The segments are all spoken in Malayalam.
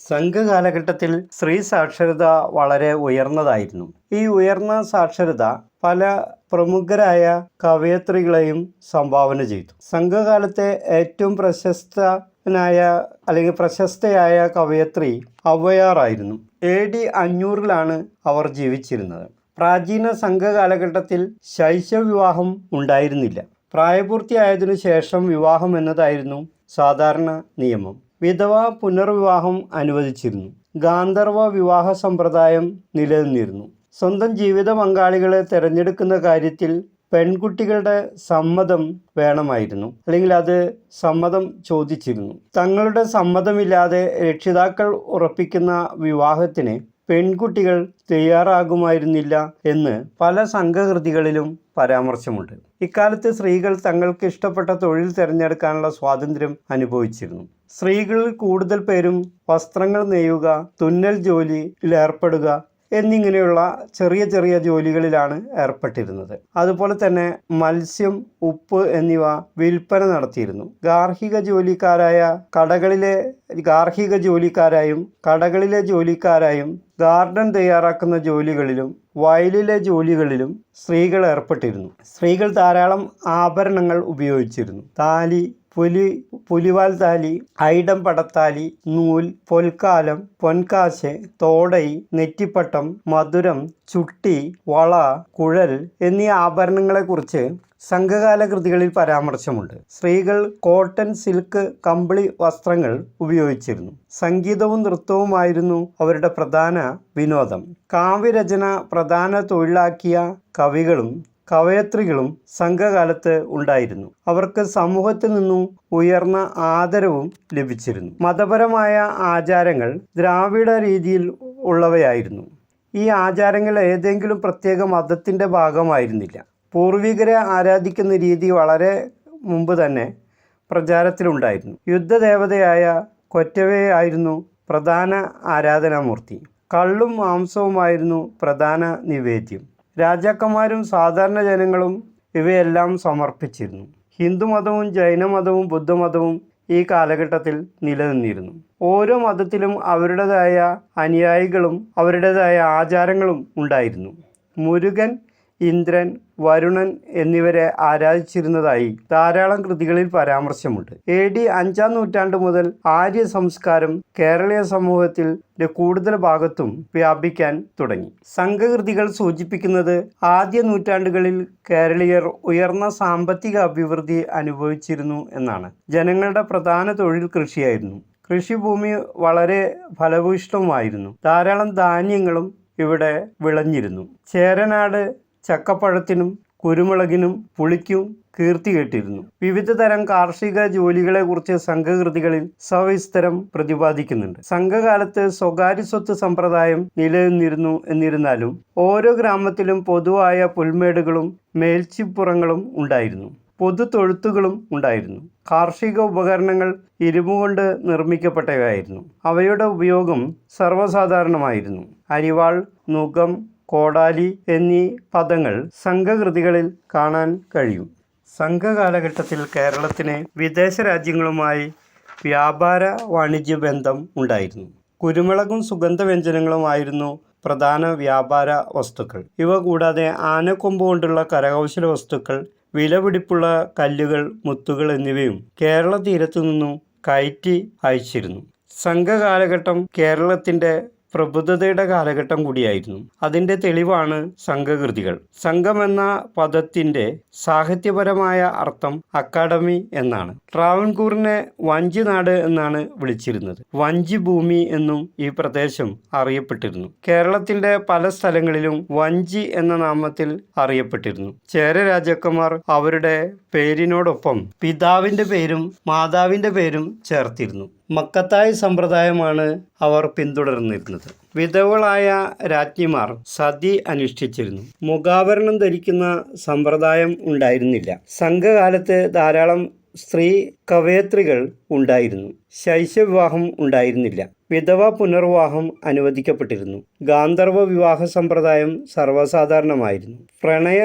സംഘകാലഘട്ടത്തിൽ സ്ത്രീ സാക്ഷരത വളരെ ഉയർന്നതായിരുന്നു. ഈ ഉയർന്ന സാക്ഷരത പല പ്രമുഖരായ കവയത്രികളെയും സംഭാവന ചെയ്തു. സംഘകാലത്തെ ഏറ്റവും പ്രശസ്തയായ കവയത്രി ഔവ്വയാറായിരുന്നു. AD 500 അവർ ജീവിച്ചിരുന്നത്. പ്രാചീന സംഘകാലഘട്ടത്തിൽ ശൈശവവിവാഹം ഉണ്ടായിരുന്നില്ല. പ്രായപൂർത്തിയായതിനു ശേഷം വിവാഹം എന്നതായിരുന്നു സാധാരണ നിയമം. വിധവ പുനർവിവാഹം അനുവദിച്ചിരുന്നു. ഗാന്ധർവ വിവാഹ സമ്പ്രദായം നിലനിന്നിരുന്നു. സ്വന്തം ജീവിത പങ്കാളികളെ തിരഞ്ഞെടുക്കുന്ന കാര്യത്തിൽ പെൺകുട്ടികളുടെ സമ്മതം വേണമായിരുന്നു, അല്ലെങ്കിൽ അത് സമ്മതം ചോദിച്ചിരുന്നു. തങ്ങളുടെ സമ്മതമില്ലാതെ രക്ഷിതാക്കൾ ഉറപ്പിക്കുന്ന വിവാഹത്തിന് പെൺകുട്ടികൾ തയ്യാറാകുമായിരുന്നില്ല എന്ന് പല സംഘകൃതികളിലും പരാമർശമുണ്ട്. ഇക്കാലത്ത് സ്ത്രീകൾ തങ്ങൾക്ക് ഇഷ്ടപ്പെട്ട തൊഴിൽ തിരഞ്ഞെടുക്കാനുള്ള സ്വാതന്ത്ര്യം അനുഭവിച്ചിരുന്നു. സ്ത്രീകളിൽ കൂടുതൽ പേരും വസ്ത്രങ്ങൾ നെയ്യുക, തുന്നൽ ജോലിയിൽ ഏർപ്പെടുക എന്നിങ്ങനെയുള്ള ചെറിയ ചെറിയ ജോലികളിലാണ് ഏർപ്പെട്ടിരുന്നത്. അതുപോലെ തന്നെ മത്സ്യം, ഉപ്പ് എന്നിവ വിൽപ്പന നടത്തിയിരുന്നു. ഗാർഹിക ജോലിക്കാരായും കടകളിലെ ജോലിക്കാരായും ഗാർഡൻ തയ്യാറാക്കുന്ന ജോലികളിലും വയലിലെ ജോലികളിലും സ്ത്രീകൾ ഏർപ്പെട്ടിരുന്നു. സ്ത്രീകൾ ധാരാളം ആഭരണങ്ങൾ ഉപയോഗിച്ചിരുന്നു. താലി, പുലിവാൽ താലി, ഐഡം പടത്താലി, നൂൽ, പൊൽക്കാലം, പൊൻകാശ്, തോടൈ, നെറ്റിപ്പട്ടം, മധുരം, ചുട്ടി, വള, കുഴൽ എന്നീ ആഭരണങ്ങളെക്കുറിച്ച് സംഘകാല കൃതികളിൽ പരാമർശമുണ്ട്. സ്ത്രീകൾ കോട്ടൺ, സിൽക്ക്, കമ്പിളി വസ്ത്രങ്ങൾ ഉപയോഗിച്ചിരുന്നു. സംഗീതവും നൃത്തവുമായിരുന്നു അവരുടെ പ്രധാന വിനോദം. കാവ്യരചന പ്രധാന തൊഴിലാക്കിയ കവികളും കവയത്രികളും സംഘകാലത്ത് ഉണ്ടായിരുന്നു. അവർക്ക് സമൂഹത്തിൽ നിന്നും ഉയർന്ന ആദരവും ലഭിച്ചിരുന്നു. മതപരമായ ആചാരങ്ങൾ ദ്രാവിഡ രീതിയിൽ ഉള്ളവയായിരുന്നു. ഈ ആചാരങ്ങൾ ഏതെങ്കിലും പ്രത്യേക മതത്തിൻ്റെ ഭാഗമായിരുന്നില്ല. പൂർവികരെ ആരാധിക്കുന്ന രീതി വളരെ മുമ്പ് തന്നെ പ്രചാരത്തിലുണ്ടായിരുന്നു. യുദ്ധദേവതയായ കൊറ്റവയായിരുന്നു പ്രധാന ആരാധനാമൂർത്തി. കള്ളും മാംസവുമായിരുന്നു പ്രധാന നിവേദ്യം. രാജാക്കന്മാരും സാധാരണ ജനങ്ങളും ഇവയെല്ലാം സമർപ്പിച്ചിരുന്നു. ഹിന്ദുമതവും ജൈനമതവും ബുദ്ധമതവും ഈ കാലഘട്ടത്തിൽ നിലനിന്നിരുന്നു. ഓരോ മതത്തിലും അവരുടേതായ അനുയായികളും അവരുടേതായ ആചാരങ്ങളും ഉണ്ടായിരുന്നു. മുരുകൻ, ഇന്ദ്രൻ, വരുണൻ എന്നിവരെ ആരാധിച്ചിരുന്നതായി ധാരാളം കൃതികളിൽ പരാമർശമുണ്ട്. AD 5-ാം നൂറ്റാണ്ട് മുതൽ ആര്യ സംസ്കാരം കേരളീയ സമൂഹത്തിൽ കൂടുതൽ ഭാഗത്തും വ്യാപിക്കാൻ തുടങ്ങി. സംഘകൃതികൾ സൂചിപ്പിക്കുന്നത് ആദ്യ നൂറ്റാണ്ടുകളിൽ കേരളീയർ ഉയർന്ന സാമ്പത്തിക അഭിവൃദ്ധി അനുഭവിച്ചിരുന്നു എന്നാണ്. ജനങ്ങളുടെ പ്രധാന തൊഴിൽ കൃഷിയായിരുന്നു. കൃഷിഭൂമി വളരെ ഫലഭൂയിഷ്ഠമായിരുന്നു. ധാരാളം ധാന്യങ്ങളും ഇവിടെ വിളഞ്ഞിരുന്നു. ചേരനാട് ചക്കപ്പഴത്തിനും കുരുമുളകിനും പുളിക്കും കീർത്തി കേട്ടിരുന്നു. വിവിധ തരം കാർഷിക ജോലികളെക്കുറിച്ച് സംഘകൃതികളിൽ സവിസ്തരം പ്രതിപാദിക്കുന്നുണ്ട്. സംഘകാലത്ത് സ്വകാര്യ സ്വത്ത് സമ്പ്രദായം നിലനിന്നിരുന്നു. എന്നിരുന്നാലും ഓരോ ഗ്രാമത്തിലും പൊതുവായ പുൽമേടുകളും മേൽച്ചിപ്പുറങ്ങളും ഉണ്ടായിരുന്നു. പൊതു തൊഴുത്തുകളും ഉണ്ടായിരുന്നു. കാർഷിക ഉപകരണങ്ങൾ ഇരുമ്പുകൊണ്ട് നിർമ്മിക്കപ്പെട്ടവയായിരുന്നു. അവയുടെ ഉപയോഗം സർവ്വസാധാരണമായിരുന്നു. അരിവാൾ, നുകം, കോടാലി എന്നീ പദങ്ങൾ സംഘകൃതികളിൽ കാണാൻ കഴിയും. സംഘകാലഘട്ടത്തിൽ കേരളത്തിന് വിദേശ രാജ്യങ്ങളുമായി വ്യാപാര വാണിജ്യ ബന്ധം ഉണ്ടായിരുന്നു. കുരുമുളകും സുഗന്ധവ്യഞ്ജനങ്ങളുമായിരുന്നു പ്രധാന വ്യാപാര വസ്തുക്കൾ. ഇവ കൂടാതെ ആനക്കൊമ്പ് കൊണ്ടുള്ള കരകൗശല വസ്തുക്കൾ, വിലപിടിപ്പുള്ള കല്ലുകൾ, മുത്തുകൾ എന്നിവയും കേരള തീരത്തു നിന്നും കയറ്റി അയച്ചിരുന്നു. സംഘകാലഘട്ടം കേരളത്തിൻ്റെ പ്രബുദ്ധതയുടെ കാലഘട്ടം കൂടിയായിരുന്നു. അതിൻ്റെ തെളിവാണ് സംഘകൃതികൾ. സംഘം എന്ന പദത്തിൻ്റെ സാഹിത്യപരമായ അർത്ഥം അക്കാഡമി എന്നാണ്. ട്രാവൻകൂറിനെ വഞ്ചി നാട് എന്നാണ് വിളിച്ചിരുന്നത്. വഞ്ചി ഭൂമി എന്നും ഈ പ്രദേശം അറിയപ്പെട്ടിരുന്നു. കേരളത്തിൻ്റെ പല സ്ഥലങ്ങളിലും വഞ്ചി എന്ന നാമത്തിൽ അറിയപ്പെട്ടിരുന്നു. ചേര രാജാക്കന്മാർ അവരുടെ പേരിനോടൊപ്പം പിതാവിൻ്റെ പേരും മാതാവിൻ്റെ പേരും ചേർത്തിരുന്നു. മക്കത്തായി സമ്പ്രദായമാണ് അവർ പിന്തുടർന്നിരുന്നത്. വിധവകളായ രാജ്ഞിമാർ സതി അനുഷ്ഠിച്ചിരുന്നു. മുഖാഭരണം ധരിക്കുന്ന സമ്പ്രദായം ഉണ്ടായിരുന്നില്ല. സംഘകാലത്ത് ധാരാളം സ്ത്രീ കവയത്രികൾ ഉണ്ടായിരുന്നു. ശൈശവവിവാഹം ഉണ്ടായിരുന്നില്ല. വിധവ പുനർവിവാഹം അനുവദിക്കപ്പെട്ടിരുന്നു. ഗാന്ധർവ വിവാഹ സമ്പ്രദായം സർവ്വസാധാരണമായിരുന്നു. പ്രണയ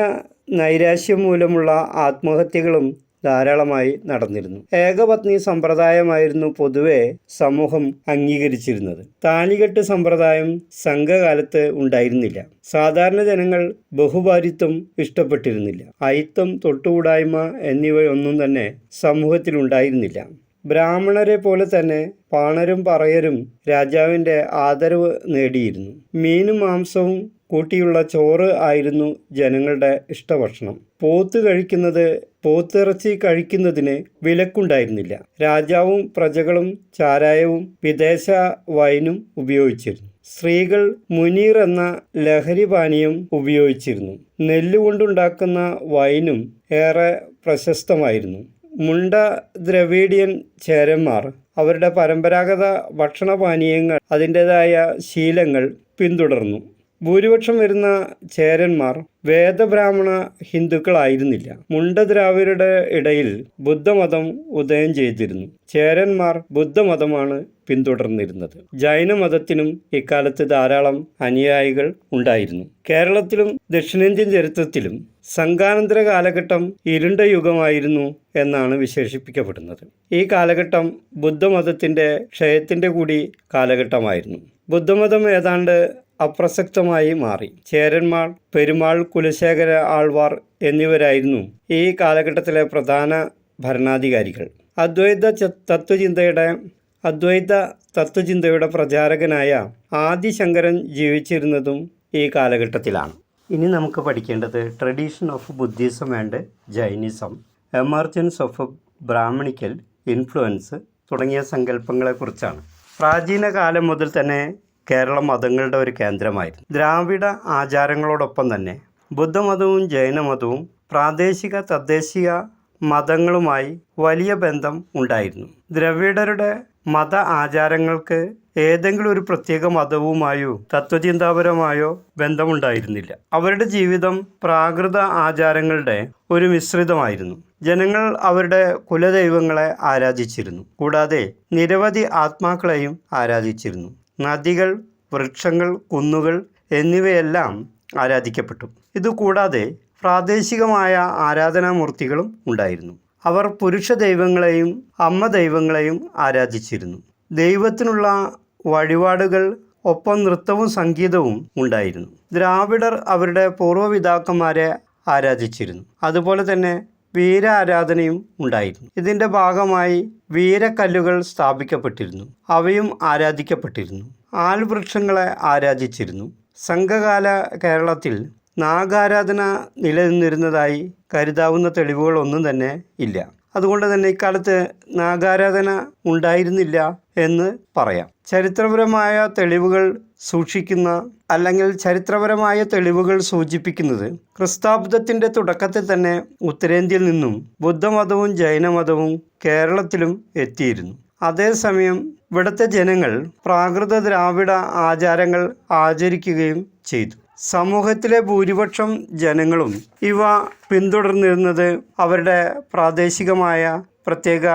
നൈരാശ്യം മൂലമുള്ള ആത്മഹത്യകളും ധാരാളമായി നടന്നിരുന്നു. ഏകപത്നി സമ്പ്രദായമായിരുന്നു പൊതുവെ സമൂഹം അംഗീകരിച്ചിരുന്നത്. താലികെട്ട് സമ്പ്രദായം സംഘകാലത്ത് ഉണ്ടായിരുന്നില്ല. സാധാരണ ജനങ്ങൾ ബഹുഭാര്യത്വം ഇഷ്ടപ്പെട്ടിരുന്നില്ല. അയിത്തം, തൊട്ടുകൂടായ്മ എന്നിവയൊന്നും തന്നെ സമൂഹത്തിൽ ഉണ്ടായിരുന്നില്ല. ബ്രാഹ്മണരെ പോലെ തന്നെ പാണരും പറയരും രാജാവിൻ്റെ ആദരവ് നേടിയിരുന്നു. മീനും മാംസവും കൂട്ടിയുള്ള ചോറ് ആയിരുന്നു ജനങ്ങളുടെ ഇഷ്ടഭക്ഷണം. പോത്തിറച്ചി കഴിക്കുന്നതിന് വിലക്കുണ്ടായിരുന്നില്ല. രാജാവും പ്രജകളും ചാരായവും വിദേശ വൈനും ഉപയോഗിച്ചിരുന്നു. സ്ത്രീകൾ മുനീർ എന്ന ലഹരി പാനീയം ഉപയോഗിച്ചിരുന്നു. നെല്ലുകൊണ്ടുണ്ടാക്കുന്ന വൈനും ഏറെ പ്രശസ്തമായിരുന്നു. മുണ്ട ദ്രവീഡിയൻ ചേരന്മാർ അവരുടെ പരമ്പരാഗത ഭക്ഷണപാനീയങ്ങൾ, അതിൻ്റെതായ ശീലങ്ങൾ പിന്തുടർന്നു. ഭൂരിപക്ഷം വരുന്ന ചേരന്മാർ വേദബ്രാഹ്മണ ഹിന്ദുക്കളായിരുന്നില്ല. മുണ്ടദ്രാവിഡരുടെ ഇടയിൽ ബുദ്ധമതം ഉദയം ചെയ്തിരുന്നു. ചേരന്മാർ ബുദ്ധമതമാണ് പിന്തുടർന്നിരുന്നത്. ജൈനമതത്തിനും ഇക്കാലത്ത് ധാരാളം അനുയായികൾ ഉണ്ടായിരുന്നു. കേരളത്തിലും ദക്ഷിണേന്ത്യൻ ചരിത്രത്തിലും സംഘാനന്തര കാലഘട്ടം ഇരുണ്ട യുഗമായിരുന്നു എന്നാണ് വിശേഷിപ്പിക്കപ്പെടുന്നത്. ഈ കാലഘട്ടം ബുദ്ധമതത്തിൻ്റെ ക്ഷയത്തിൻ്റെ കൂടി കാലഘട്ടമായിരുന്നു. ബുദ്ധമതം ഏതാണ്ട് അപ്രസക്തമായി മാറി. ചേരന്മാർ, പെരുമാൾ, കുലശേഖര ആൾവാർ എന്നിവരായിരുന്നു ഈ കാലഘട്ടത്തിലെ പ്രധാന ഭരണാധികാരികൾ. അദ്വൈത തത്വചിന്തയുടെ പ്രചാരകനായ ആദിശങ്കരൻ ജീവിച്ചിരുന്നതും ഈ കാലഘട്ടത്തിലാണ്. ഇനി നമുക്ക് പഠിക്കേണ്ടത് tradition of Buddhism and Jainism, emergence of Brahmanical influence തുടങ്ങിയ സങ്കല്പങ്ങളെക്കുറിച്ചാണ്. പ്രാചീന കാലം മുതൽ തന്നെ കേരളം മതങ്ങളുടെ ഒരു കേന്ദ്രമായിരുന്നു. ദ്രാവിഡ ആചാരങ്ങളോടൊപ്പം തന്നെ ബുദ്ധമതവും ജൈനമതവും പ്രാദേശിക തദ്ദേശീയ മതങ്ങളുമായി വലിയ ബന്ധം ഉണ്ടായിരുന്നു. ദ്രവിഡരുടെ മത ആചാരങ്ങൾക്ക് ഏതെങ്കിലും ഒരു പ്രത്യേക മതവുമായോ തത്വചിന്താപരമായോ ബന്ധമുണ്ടായിരുന്നില്ല. അവരുടെ ജീവിതം പ്രാകൃത ആചാരങ്ങളുടെ ഒരു മിശ്രിതമായിരുന്നു. ജനങ്ങൾ അവരുടെ കുലദൈവങ്ങളെ ആരാധിച്ചിരുന്നു. കൂടാതെ നിരവധി ആത്മാക്കളെയും ആരാധിച്ചിരുന്നു. നദികൾ, വൃക്ഷങ്ങൾ, കുന്നുകൾ എന്നിവയെല്ലാം ആരാധിക്കപ്പെട്ടു. ഇതുകൂടാതെ പ്രാദേശികമായ ആരാധനാമൂർത്തികളും ഉണ്ടായിരുന്നു. അവർ പുരുഷ ദൈവങ്ങളെയും അമ്മ ദൈവങ്ങളെയും ആരാധിച്ചിരുന്നു. ദൈവത്തിനുള്ള വഴിപാടുകൾ ഒപ്പം നൃത്തവും സംഗീതവും ഉണ്ടായിരുന്നു. ദ്രാവിഡർ അവരുടെ പൂർവ്വപിതാക്കന്മാരെ ആരാധിച്ചിരുന്നു. അതുപോലെ തന്നെ വീരാരാധനയും ഉണ്ടായിരുന്നു. ഇതിൻ്റെ ഭാഗമായി വീരക്കല്ലുകൾ സ്ഥാപിക്കപ്പെട്ടിരുന്നു. അവയും ആരാധിക്കപ്പെട്ടിരുന്നു. ആൽവൃക്ഷങ്ങളെ ആരാധിച്ചിരുന്നു. സംഘകാല കേരളത്തിൽ നാഗാരാധന നിലനിന്നിരുന്നതായി കരുതാവുന്ന തെളിവുകളൊന്നും തന്നെ ഇല്ല. അതുകൊണ്ട് തന്നെ ഇക്കാലത്ത് നാഗാരാധന ഉണ്ടായിരുന്നില്ല എന്ന് പറയാം. ചരിത്രപരമായ തെളിവുകൾ സൂചിപ്പിക്കുന്നത് ക്രിസ്താബ്ദത്തിൻ്റെ തുടക്കത്തിൽ തന്നെ ഉത്തരേന്ത്യയിൽ നിന്നും ബുദ്ധമതവും ജൈനമതവും കേരളത്തിലും എത്തിയിരുന്നു. അതേസമയം ഇവിടുത്തെ ജനങ്ങൾ പ്രാകൃത ദ്രാവിഡ ആചാരങ്ങൾ ആചരിക്കുകയും ചെയ്തു. സമൂഹത്തിലെ ഭൂരിപക്ഷം ജനങ്ങളും ഇവ പിന്തുടർന്നിരുന്നത് അവരുടെ പ്രാദേശികമായ പ്രത്യേക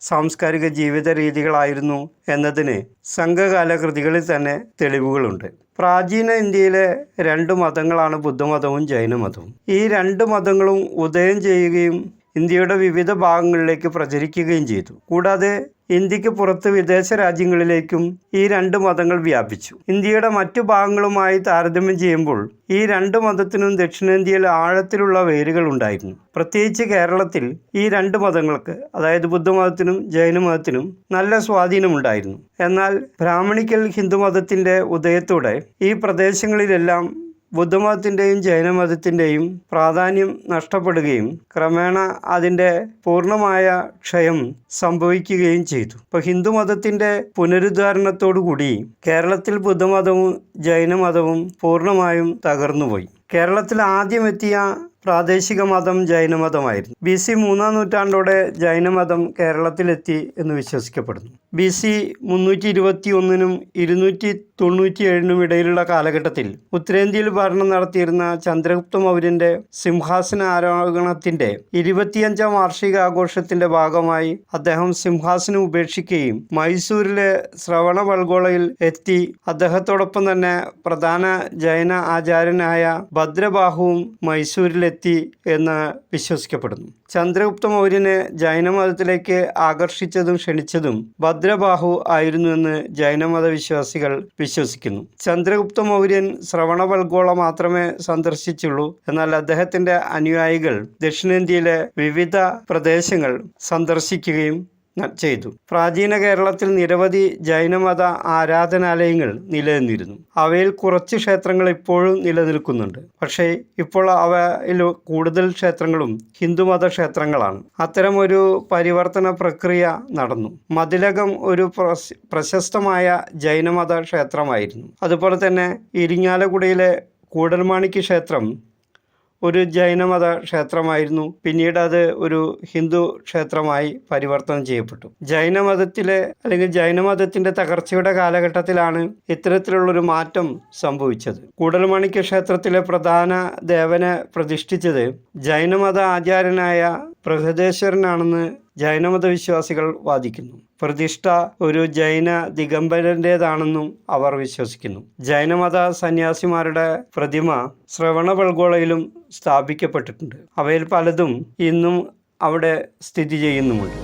സാംസ്കാരിക ജീവിത രീതികളായിരുന്നു എന്നതിന് സംഘകാല കൃതികളിൽ തന്നെ തെളിവുകളുണ്ട്. പ്രാചീന ഇന്ത്യയിലെ 2 മതങ്ങളാണ് ബുദ്ധമതവും ജൈനമതവും. ഈ 2 മതങ്ങളും ഉദയം ചെയ്യുകയും ഇന്ത്യയുടെ വിവിധ ഭാഗങ്ങളിലേക്ക് പ്രചരിക്കുകയും ചെയ്തു. കൂടാതെ ഇന്ത്യക്ക് പുറത്ത് വിദേശ രാജ്യങ്ങളിലേക്കും ഈ 2 മതങ്ങൾ വ്യാപിച്ചു. ഇന്ത്യയുടെ മറ്റു ഭാഗങ്ങളുമായി താരതമ്യം ചെയ്യുമ്പോൾ ഈ 2 മതത്തിനും ദക്ഷിണേന്ത്യയിൽ ആഴത്തിലുള്ള വേരുകൾ ഉണ്ടായിരുന്നു. പ്രത്യേകിച്ച് കേരളത്തിൽ ഈ 2 മതങ്ങൾക്ക്, അതായത് ബുദ്ധമതത്തിനും ജൈനമതത്തിനും നല്ല സ്വാധീനമുണ്ടായിരുന്നു. എന്നാൽ ബ്രാഹ്മണിക്കൽ ഹിന്ദുമതത്തിൻ്റെ ഉദയത്തോടെ ഈ പ്രദേശങ്ങളിലെല്ലാം ബുദ്ധമതത്തിൻ്റെയും ജൈനമതത്തിൻ്റെയും പ്രാധാന്യം നഷ്ടപ്പെടുകയും ക്രമേണ അതിൻ്റെ പൂർണ്ണമായ ക്ഷയം സംഭവിക്കുകയും ചെയ്തു. ഇപ്പോൾ ഹിന്ദുമതത്തിൻ്റെ പുനരുദ്ധാരണത്തോടുകൂടി കേരളത്തിൽ ബുദ്ധമതവും ജൈനമതവും പൂർണ്ണമായും തകർന്നുപോയി. കേരളത്തിൽ ആദ്യമെത്തിയ പ്രാദേശിക മതം ജൈനമതമായിരുന്നു. BC 3-ാം നൂറ്റാണ്ടോടെ ജൈനമതം കേരളത്തിലെത്തി എന്ന് വിശ്വസിക്കപ്പെടുന്നു. BC 321-നും 297-നും ഇടയിലുള്ള കാലഘട്ടത്തിൽ ഉത്തരേന്ത്യയിൽ ഭരണം നടത്തിയിരുന്ന ചന്ദ്രഗുപ്ത മൗര്യൻ്റെ സിംഹാസന ആരോഹണത്തിൻ്റെ 25-ാം വാർഷികാഘോഷത്തിൻ്റെ ഭാഗമായി അദ്ദേഹം സിംഹാസനം ഉപേക്ഷിക്കുകയും മൈസൂരിലെ ശ്രവണബൽഗോളയിൽ എത്തി അദ്ദേഹത്തോടൊപ്പം തന്നെ പ്രധാന ജൈന ആചാര്യനായ ഭദ്രബാഹുവും മൈസൂരിലെത്തി എന്ന് വിശ്വസിക്കപ്പെടുന്നു. ചന്ദ്രഗുപ്ത മൗര്യനെ ജൈനമതത്തിലേക്ക് ആകർഷിച്ചതും ക്ഷണിച്ചതും ഭദ്രബാഹു ആയിരുന്നുവെന്ന് ജൈനമത വിശ്വാസികൾ വിശ്വസിക്കുന്നു. ചന്ദ്രഗുപ്ത മൗര്യൻ ശ്രവണബൽഗോള മാത്രമേ സന്ദർശിച്ചുള്ളൂ. എന്നാൽ അദ്ദേഹത്തിന്റെ അനുയായികൾ ദക്ഷിണേന്ത്യയിലെ വിവിധ പ്രദേശങ്ങൾ സന്ദർശിക്കുകയും ചെയ്തു. പ്രാചീന കേരളത്തിൽ നിരവധി ജൈനമത ആരാധനാലയങ്ങൾ നിലനിന്നിരുന്നു. അവയിൽ കുറച്ച് ക്ഷേത്രങ്ങൾ ഇപ്പോഴും നിലനിൽക്കുന്നുണ്ട്. പക്ഷേ ഇപ്പോൾ അവയിൽ കൂടുതൽ ക്ഷേത്രങ്ങളും ഹിന്ദുമത ക്ഷേത്രങ്ങളാണ്. അത്തരമൊരു പരിവർത്തന പ്രക്രിയ നടന്നു. മതിലകം ഒരു പ്രശസ്തമായ ജൈനമത ക്ഷേത്രമായിരുന്നു. അതുപോലെ തന്നെ ഇരിങ്ങാലക്കുടയിലെ കൂടൽമാണിക്യ ക്ഷേത്രം ഒരു ജൈനമത ക്ഷേത്രമായിരുന്നു. പിന്നീട് അത് ഒരു ഹിന്ദു ക്ഷേത്രമായി പരിവർത്തനം ചെയ്യപ്പെട്ടു. ജൈനമതത്തിൻ്റെ തകർച്ചയുടെ കാലഘട്ടത്തിലാണ് ഇത്തരത്തിലുള്ളൊരു മാറ്റം സംഭവിച്ചത്. കൂടൽമാണിക്യ ക്ഷേത്രത്തിലെ പ്രധാന ദേവനെ പ്രതിഷ്ഠിച്ചത് ജൈനമത ആചാര്യനായ ബൃഹദേശ്വരനാണെന്ന് ജൈനമത വിശ്വാസികൾ വാദിക്കുന്നു. പ്രതിഷ്ഠ ഒരു ജൈന ദിഗംബരൻ്റേതാണെന്നും അവർ വിശ്വസിക്കുന്നു. ജൈനമത സന്യാസിമാരുടെ പ്രതിമ ശ്രവണബൽഗോളയിലും സ്ഥാപിക്കപ്പെട്ടിട്ടുണ്ട്. അവയിൽ പലതും ഇന്നും അവിടെ സ്ഥിതി ചെയ്യുന്നുമുണ്ട്.